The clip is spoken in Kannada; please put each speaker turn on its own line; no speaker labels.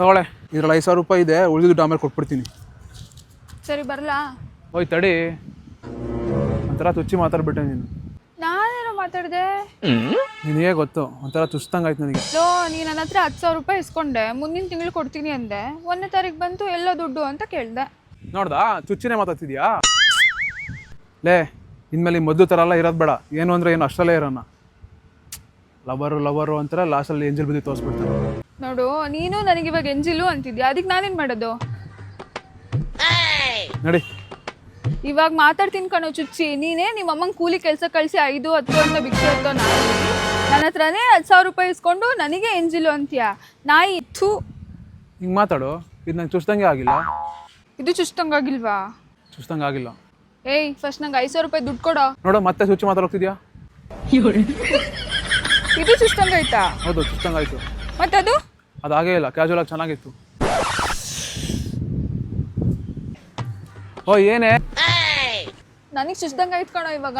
ತಗೊಳ್ಳೆ, ಇದ್ರಲ್ಲಿ 5,000 ರೂಪಾಯಿ ಇದೆ, ಉಳಿದ ದುಡ್ಡು ಆಮೇಲೆ ಕೊಟ್ಬಿಡ್ತೀನಿ.
ಸರಿ ಬರಲಾ?
ಓಯ್ ತಡಿ, ಒಂಥರ ತುಚ್ಚಿ ಮಾತಾಡ್ಬಿಟ್ಟೆ ನೀನು.
ನಾನೇನೋ ಮಾತಾಡಿದೆ?
ನಿನಗೆ ಗೊತ್ತು, ಒಂಥರ ತುಸ್ತಂಗಾಯ್ತು ನನಗೆ.
ನೀನು ನನ್ನ ಹತ್ರ 10,000 ರೂಪಾಯಿ ಇಸ್ಕೊಂಡೆ, ಮುಂದಿನ ತಿಂಗಳು ಕೊಡ್ತೀನಿ ಅಂದೆ. 1ನೇ ತಾರೀಕು ಬಂತು, ಎಲ್ಲ ದುಡ್ಡು ಅಂತ ಕೇಳ್ದೆ.
ನೋಡ್ದಾ, ಚುಚ್ಚಿನೇ ಮಾತಾಡ್ತಿದ್ಯಾ? ಲೇ, ಇನ್ಮೇಲೆ ಈ ಮೊದಲು ಥರ ಎಲ್ಲ ಇರೋದು ಬೇಡ. ಏನು ಅಂದರೆ ಏನು ಅಷ್ಟಲ್ಲೇ ಇರೋಣ. ಲವರು ಅಂತಾರೆ, ಲಾಸ್ಟಲ್ಲಿ ಎಂಜಲ್ ಬುದ್ಧಿ ತೋರಿಸ್ಬಿಡ್ತಾರೆ.
ನೋಡು, ನೀನು ನನಗೆ ಇವಾಗ ಎಂಜಿಲು ಅಂತಿದ್ಯಾ, ಅದಕ್ಕೆ ನಾನೇನು ಮಾಡೋದು?
ನಡಿ.
ಇವಾಗ ಮಾತಾಡ್ತೀನಿ ಕಣೋ ಚುಚ್ಚಿ. ನೀನೇ ನಿಮ್ಮ ಅಮ್ಮಂಗೆ ಕೂಲಿ ಕೆಲಸ ಕಳಿಸಿ 5, 10 ಅಂತ ಭಿಕ್ಷೆ ಇರ್ತೋ ನಾಯಿ. ನನ್ನ ಹತ್ರನೇ 10,000 ರೂಪಾಯಿ ಇಸ್ಕೊಂಡು ನನಗೆ ಎಂಜಿಲು ಅಂತೀಯ ನಾಯಿ. ಥೂ,
ಹಿಂಗೆ ಮಾತಾಡು. ಇದು ನಂಗೆ ಚುಚ್ದಂಗೆ ಆಗಿಲ್ಲ.
ಇದು ಚುಚ್ಚಂಗಾಗಿಲ್ವಾ?
ಚುಚ್ದಂಗೆ ಆಗಿಲ್ಲ.
ಏಯ್, ಫಸ್ಟ್ ನಂಗೆ 5,000 ರೂಪಾಯಿ ದುಡ್ಡು ಕೊಡೋ.
ನೋಡು, ಮತ್ತೆ ಚುಚ್ಚಿ ಮಾತಾಡ್ತಿದ್ಯಾ?
ಇದು ಚುಚ್ಚಂಗಾಯ್ತಾ?
ಹೌದು, ಚುಚ್ದಂಗಾಯ್ತು.
ಮತ್ತದು?
ಅದಾಗೇ ಇಲ್ಲ, ಕ್ಯಾಶುವಲ್ ಆಗಿ ಚೆನ್ನಾಗಿತ್ತು. ಓ ಏನೇ
ನನಗೆ ಚುಚ್ಚದಂಗಾಯ್ತು ಕಣೋ ಇವಾಗ.